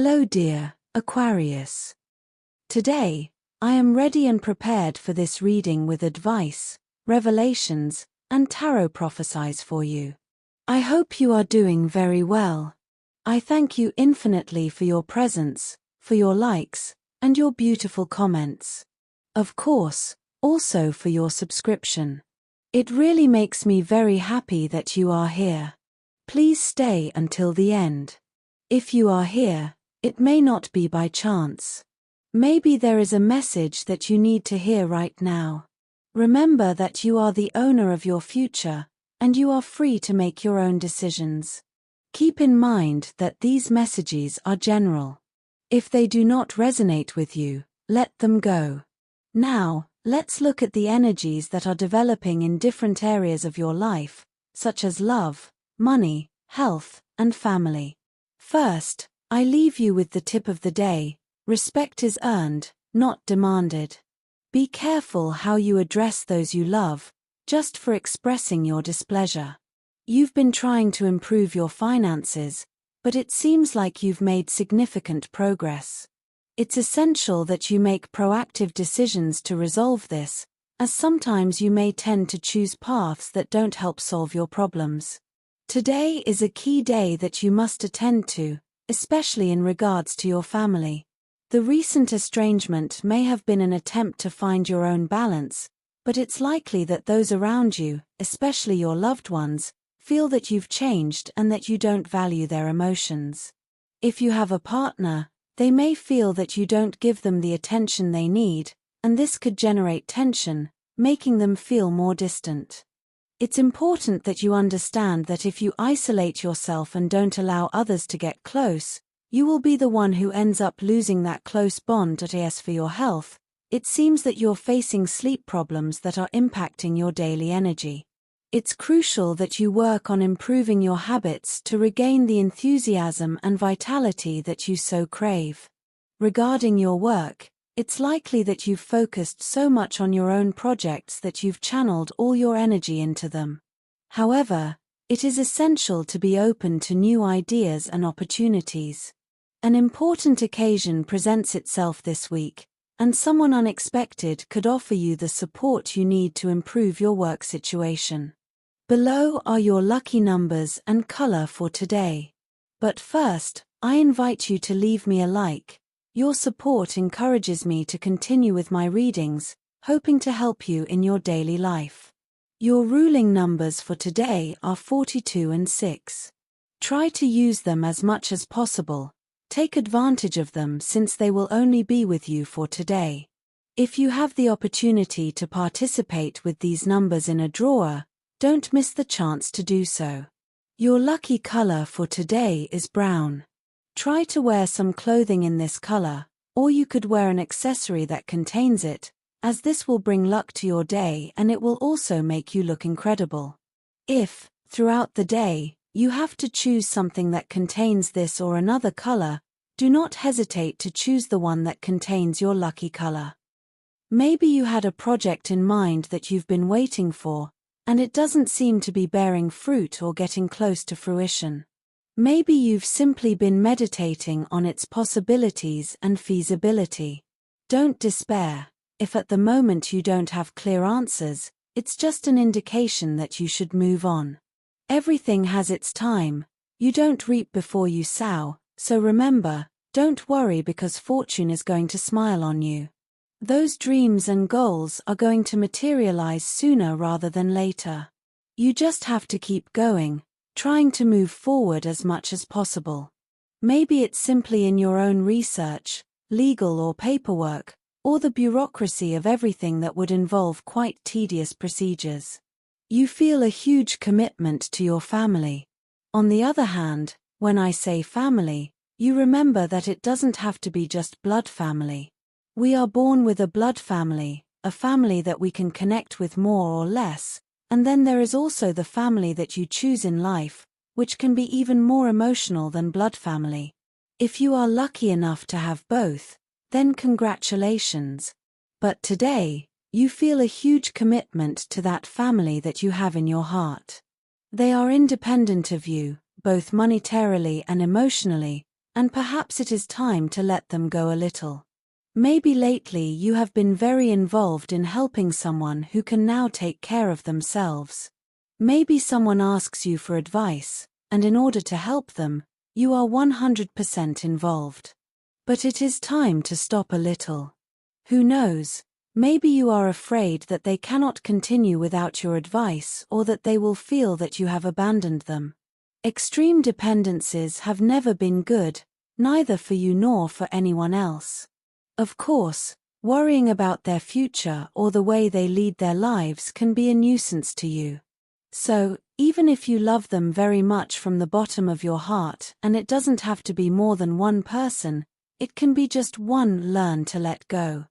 Hello dear Aquarius. Today, I am ready and prepared for this reading with advice, revelations, and tarot prophecies for you. I hope you are doing very well. I thank you infinitely for your presence, for your likes, and your beautiful comments. Of course, also for your subscription. It really makes me very happy that you are here. Please stay until the end. If you are here, it may not be by chance. Maybe there is a message that you need to hear right now. Remember that you are the owner of your future, and you are free to make your own decisions. Keep in mind that these messages are general. If they do not resonate with you, let them go. Now, let's look at the energies that are developing in different areas of your life, such as love, money, health, and family. First, I leave you with the tip of the day: respect is earned, not demanded. Be careful how you address those you love, just for expressing your displeasure. You've been trying to improve your finances, but it seems like you've made significant progress. It's essential that you make proactive decisions to resolve this, as sometimes you may tend to choose paths that don't help solve your problems. Today is a key day that you must attend to, especially in regards to your family. The recent estrangement may have been an attempt to find your own balance, but it's likely that those around you, especially your loved ones, feel that you've changed and that you don't value their emotions. If you have a partner, they may feel that you don't give them the attention they need, and this could generate tension, making them feel more distant. It's important that you understand that if you isolate yourself and don't allow others to get close, you will be the one who ends up losing that close bond. As for your health, it seems that you're facing sleep problems that are impacting your daily energy. It's crucial that you work on improving your habits to regain the enthusiasm and vitality that you so crave. Regarding your work, it's likely that you've focused so much on your own projects that you've channeled all your energy into them. However, it is essential to be open to new ideas and opportunities. An important occasion presents itself this week, and someone unexpected could offer you the support you need to improve your work situation. Below are your lucky numbers and color for today. But first, I invite you to leave me a like. Your support encourages me to continue with my readings, hoping to help you in your daily life. Your ruling numbers for today are 42 and 6. Try to use them as much as possible. Take advantage of them since they will only be with you for today. If you have the opportunity to participate with these numbers in a drawer, don't miss the chance to do so. Your lucky color for today is brown. Try to wear some clothing in this color, or you could wear an accessory that contains it, as this will bring luck to your day and it will also make you look incredible. If, throughout the day, you have to choose something that contains this or another color, do not hesitate to choose the one that contains your lucky color. Maybe you had a project in mind that you've been waiting for, and it doesn't seem to be bearing fruit or getting close to fruition. Maybe you've simply been meditating on its possibilities and feasibility. Don't despair. If at the moment you don't have clear answers, it's just an indication that you should move on. Everything has its time. You don't reap before you sow, so remember, don't worry because fortune is going to smile on you. Those dreams and goals are going to materialize sooner rather than later. You just have to keep going, trying to move forward as much as possible. Maybe it's simply in your own research, legal or paperwork, or the bureaucracy of everything that would involve quite tedious procedures. You feel a huge commitment to your family. On the other hand, when I say family, you remember that it doesn't have to be just blood family. We are born with a blood family, a family that we can connect with more or less, and then there is also the family that you choose in life, which can be even more emotional than blood family. If you are lucky enough to have both, then congratulations. But today, you feel a huge commitment to that family that you have in your heart. They are independent of you, both monetarily and emotionally, and perhaps it is time to let them go a little. Maybe lately you have been very involved in helping someone who can now take care of themselves. Maybe someone asks you for advice, and in order to help them, you are 100% involved. But it is time to stop a little. Who knows, maybe you are afraid that they cannot continue without your advice or that they will feel that you have abandoned them. Extreme dependencies have never been good, neither for you nor for anyone else. Of course, worrying about their future or the way they lead their lives can be a nuisance to you. So, even if you love them very much from the bottom of your heart, and it doesn't have to be more than one person, it can be just one. Learn to let go.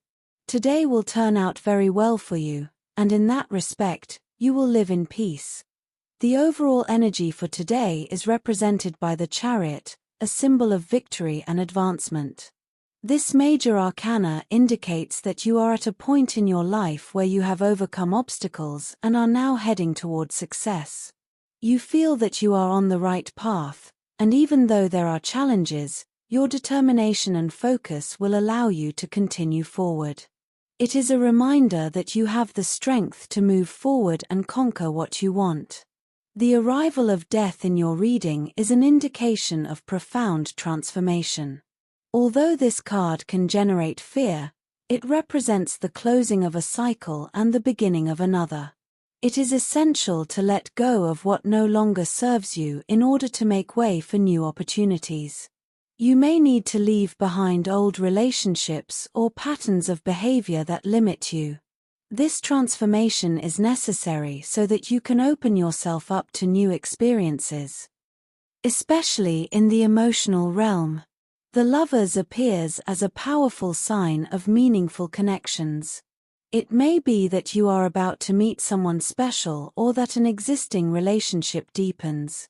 Today will turn out very well for you, and in that respect, you will live in peace. The overall energy for today is represented by the Chariot, a symbol of victory and advancement. This major arcana indicates that you are at a point in your life where you have overcome obstacles and are now heading toward success. You feel that you are on the right path, and even though there are challenges, your determination and focus will allow you to continue forward. It is a reminder that you have the strength to move forward and conquer what you want. The arrival of death in your reading is an indication of profound transformation. Although this card can generate fear, it represents the closing of a cycle and the beginning of another. It is essential to let go of what no longer serves you in order to make way for new opportunities. You may need to leave behind old relationships or patterns of behavior that limit you. This transformation is necessary so that you can open yourself up to new experiences. Especially in the emotional realm. The Lovers appears as a powerful sign of meaningful connections. It may be that you are about to meet someone special or that an existing relationship deepens.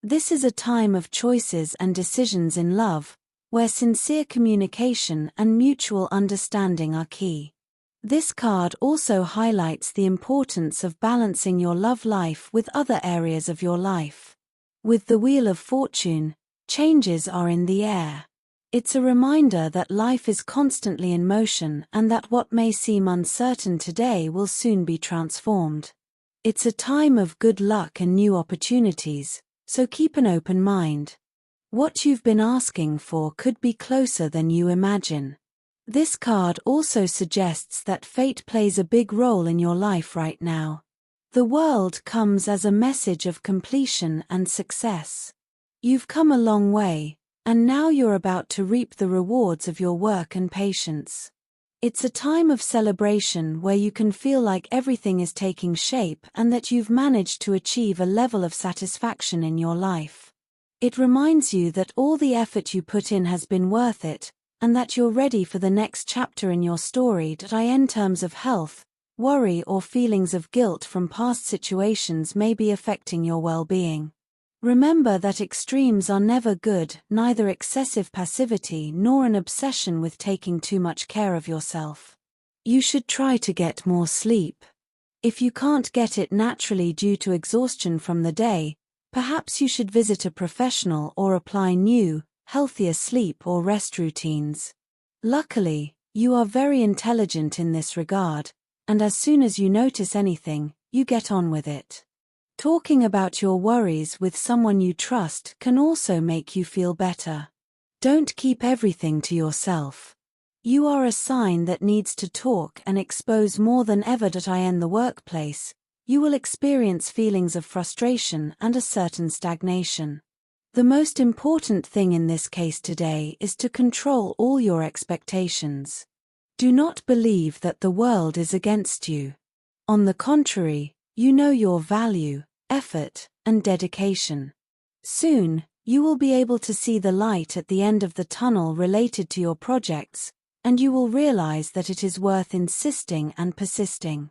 This is a time of choices and decisions in love, where sincere communication and mutual understanding are key. This card also highlights the importance of balancing your love life with other areas of your life. With the Wheel of Fortune, changes are in the air. It's a reminder that life is constantly in motion and that what may seem uncertain today will soon be transformed. It's a time of good luck and new opportunities, so keep an open mind. What you've been asking for could be closer than you imagine. This card also suggests that fate plays a big role in your life right now. The world comes as a message of completion and success. You've come a long way, and now you're about to reap the rewards of your work and patience. It's a time of celebration where you can feel like everything is taking shape and that you've managed to achieve a level of satisfaction in your life. It reminds you that all the effort you put in has been worth it, and that you're ready for the next chapter in your story. In terms of health, worry or feelings of guilt from past situations may be affecting your well-being. Remember that extremes are never good, neither excessive passivity nor an obsession with taking too much care of yourself. You should try to get more sleep. If you can't get it naturally due to exhaustion from the day, perhaps you should visit a professional or apply new, healthier sleep or rest routines. Luckily, you are very intelligent in this regard, and as soon as you notice anything, you get on with it. Talking about your worries with someone you trust can also make you feel better. Don't keep everything to yourself. You are a sign that needs to talk and expose more than ever. In the workplace, you will experience feelings of frustration and a certain stagnation. The most important thing in this case today is to control all your expectations. Do not believe that the world is against you. On the contrary, you know your value, effort, and dedication. Soon, you will be able to see the light at the end of the tunnel related to your projects, and you will realize that it is worth insisting and persisting.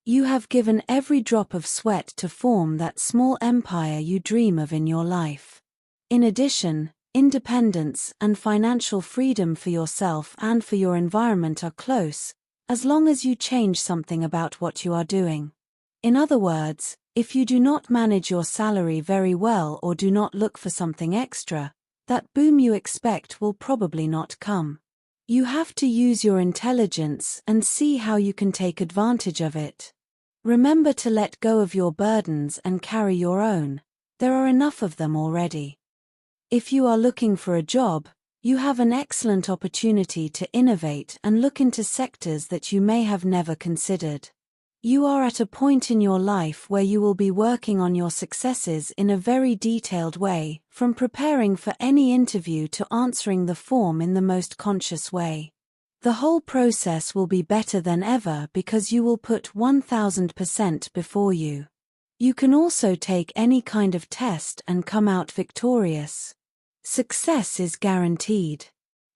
You have given every drop of sweat to form that small empire you dream of in your life. In addition, independence and financial freedom for yourself and for your environment are close, as long as you change something about what you are doing. In other words, if you do not manage your salary very well or do not look for something extra, that boom you expect will probably not come. You have to use your intelligence and see how you can take advantage of it. Remember to let go of your burdens and carry your own. There are enough of them already. If you are looking for a job, you have an excellent opportunity to innovate and look into sectors that you may have never considered. You are at a point in your life where you will be working on your successes in a very detailed way, from preparing for any interview to answering the form in the most conscious way. The whole process will be better than ever because you will put 1000% before you. You can also take any kind of test and come out victorious. Success is guaranteed.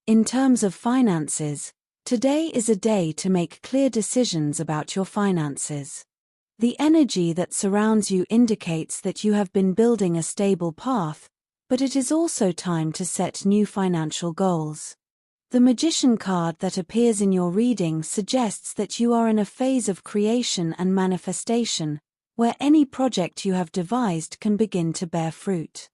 In terms of finances, today is a day to make clear decisions about your finances. The energy that surrounds you indicates that you have been building a stable path, but it is also time to set new financial goals. The Magician card that appears in your reading suggests that you are in a phase of creation and manifestation, where any project you have devised can begin to bear fruit.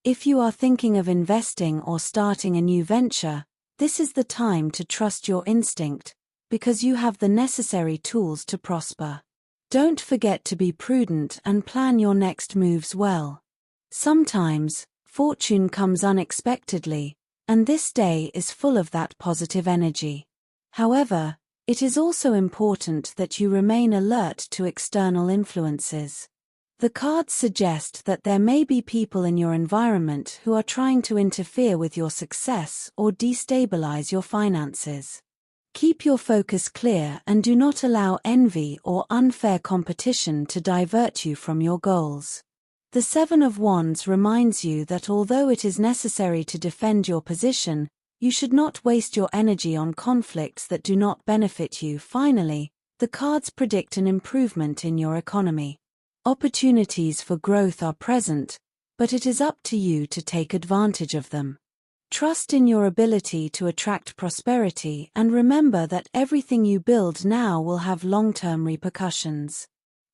If you are thinking of investing or starting a new venture, this is the time to trust your instinct, because you have the necessary tools to prosper. Don't forget to be prudent and plan your next moves well. Sometimes, fortune comes unexpectedly, and this day is full of that positive energy. However, it is also important that you remain alert to external influences. The cards suggest that there may be people in your environment who are trying to interfere with your success or destabilize your finances. Keep your focus clear and do not allow envy or unfair competition to divert you from your goals. The Seven of Wands reminds you that although it is necessary to defend your position, you should not waste your energy on conflicts that do not benefit you. Finally, the cards predict an improvement in your economy. Opportunities for growth are present, but it is up to you to take advantage of them. Trust in your ability to attract prosperity and remember that everything you build now will have long-term repercussions.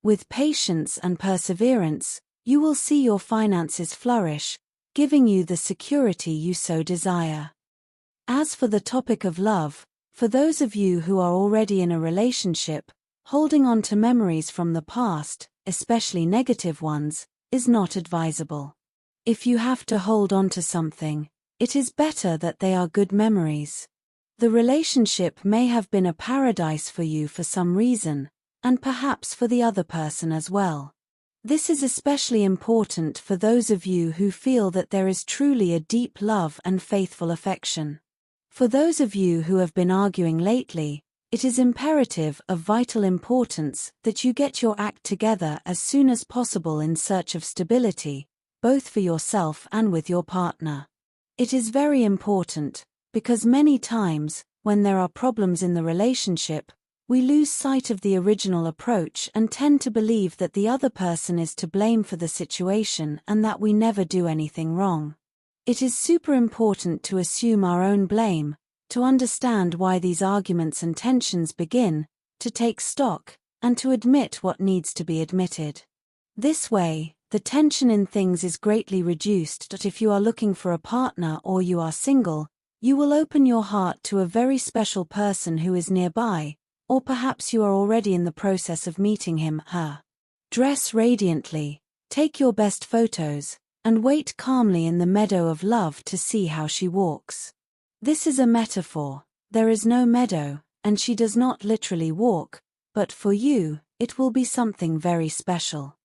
With patience and perseverance, you will see your finances flourish, giving you the security you so desire. As for the topic of love, for those of you who are already in a relationship, holding on to memories from the past, especially negative ones, is not advisable. If you have to hold on to something, it is better that they are good memories. The relationship may have been a paradise for you for some reason, and perhaps for the other person as well. This is especially important for those of you who feel that there is truly a deep love and faithful affection. For those of you who have been arguing lately, it is imperative of vital importance that you get your act together as soon as possible in search of stability, both for yourself and with your partner. It is very important, because many times, when there are problems in the relationship, we lose sight of the original approach and tend to believe that the other person is to blame for the situation and that we never do anything wrong. It is super important to assume our own blame, to understand why these arguments and tensions begin, to take stock, and to admit what needs to be admitted. This way, the tension in things is greatly reduced. That if you are looking for a partner or you are single, you will open your heart to a very special person who is nearby, or perhaps you are already in the process of meeting him, her. Dress radiantly, take your best photos, and wait calmly in the meadow of love to see how she walks. This is a metaphor. There is no meadow, and she does not literally walk, but for you, it will be something very special.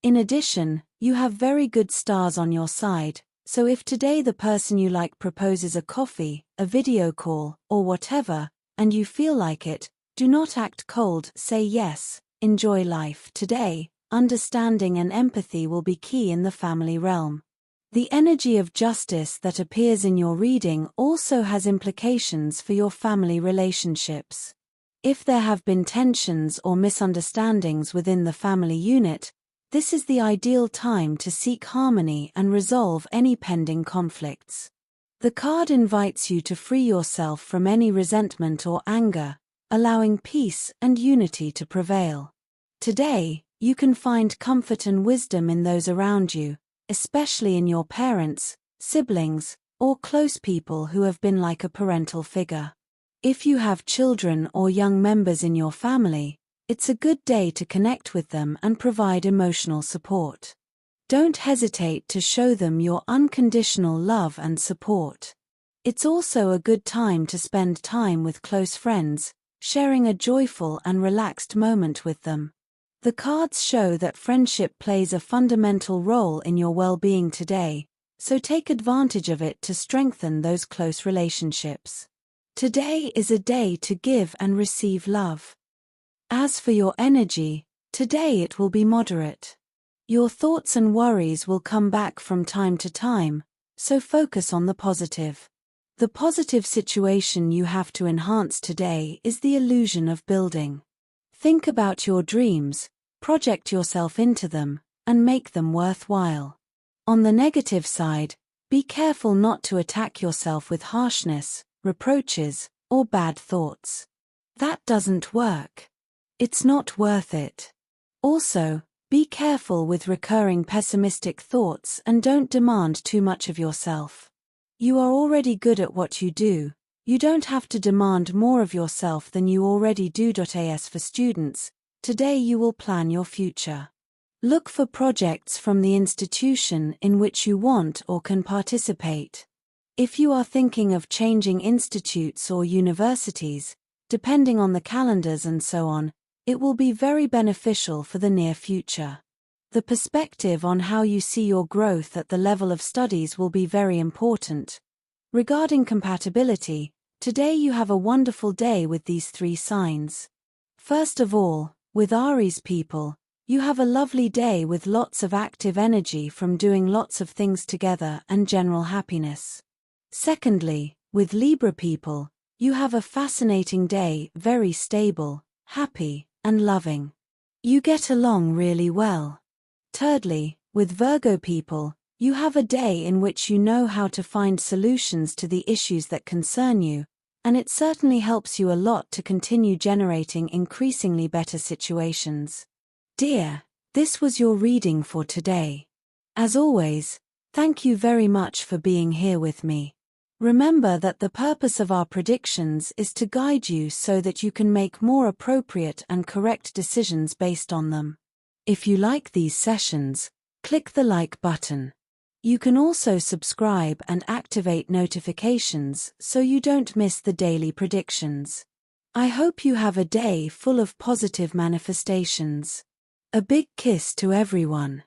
In addition, you have very good stars on your side, so if today the person you like proposes a coffee, a video call, or whatever, and you feel like it, do not act cold, say yes, enjoy life. Today, understanding and empathy will be key in the family realm. The energy of justice that appears in your reading also has implications for your family relationships. If there have been tensions or misunderstandings within the family unit, this is the ideal time to seek harmony and resolve any pending conflicts. The card invites you to free yourself from any resentment or anger, allowing peace and unity to prevail. Today, you can find comfort and wisdom in those around you, especially in your parents, siblings, or close people who have been like a parental figure. If you have children or young members in your family, it's a good day to connect with them and provide emotional support. Don't hesitate to show them your unconditional love and support. It's also a good time to spend time with close friends, sharing a joyful and relaxed moment with them. The cards show that friendship plays a fundamental role in your well-being today, so take advantage of it to strengthen those close relationships. Today is a day to give and receive love. As for your energy, today it will be moderate. Your thoughts and worries will come back from time to time, so focus on the positive. The positive situation you have to enhance today is the illusion of building. Think about your dreams, project yourself into them, and make them worthwhile. On the negative side, be careful not to attack yourself with harshness, reproaches, or bad thoughts. That doesn't work. It's not worth it. Also, be careful with recurring pessimistic thoughts and don't demand too much of yourself. You are already good at what you do. You don't have to demand more of yourself than you already do. As for students, today you will plan your future. Look for projects from the institution in which you want or can participate. If you are thinking of changing institutes or universities, depending on the calendars and so on, it will be very beneficial for the near future. The perspective on how you see your growth at the level of studies will be very important. Regarding compatibility, today you have a wonderful day with these three signs. First of all, with Aries people, you have a lovely day with lots of active energy from doing lots of things together and general happiness. Secondly, with Libra people, you have a fascinating day, very stable, happy, and loving. You get along really well. Thirdly, with Virgo people, you have a day in which you know how to find solutions to the issues that concern you, and it certainly helps you a lot to continue generating increasingly better situations. Dear, this was your reading for today. As always, thank you very much for being here with me. Remember that the purpose of our predictions is to guide you so that you can make more appropriate and correct decisions based on them. If you like these sessions, click the like button. You can also subscribe and activate notifications so you don't miss the daily predictions. I hope you have a day full of positive manifestations. A big kiss to everyone.